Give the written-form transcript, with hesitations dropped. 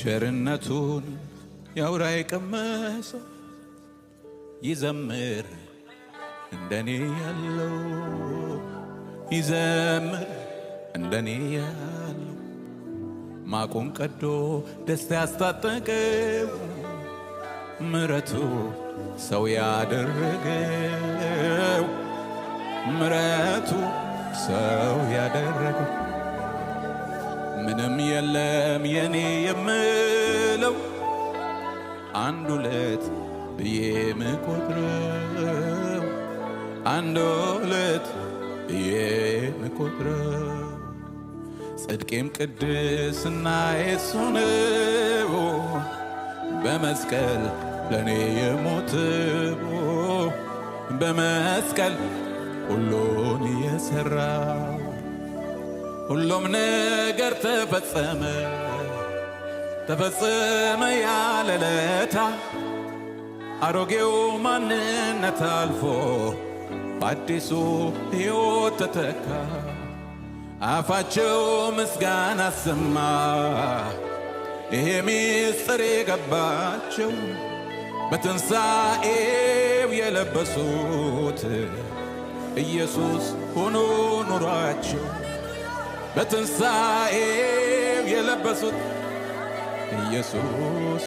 ቸርነቱን ያውራ የቀመሰው ይዘምር እንደኔ ያለው ይዘምር እንደኔ ያለው ማቁን ቀዶ ደስታ ያስታጠቀው ምሕረቱ ሰው ያደረገው ምሕረቱ ሰው ያደረገው ምንም የለም የኔ የምለው አንድ ሁለት ብዬ ምቆጥረው አንድ ሁለት ብዬ ምቆጥረው ጽድቄም ቅድስና የሱ ነው በመስቀል ለኔ የሞተው በመስቀል ሁሉን የሰራው ሁሉም ነገር ተፈጸመ ተፈጸመ ያለለታ አሮጌው ማንነት አልፎ በአዲሱ ሕይወት ተተካ አፋቸው ምስጋና ሰማ ይሄ ምስጢር የገባቸው በትንሣኤው የለበሱት ኢየሱስ ሆኖ ኑሯቸው በትንሣኤው የለበሱት ኢየሱስ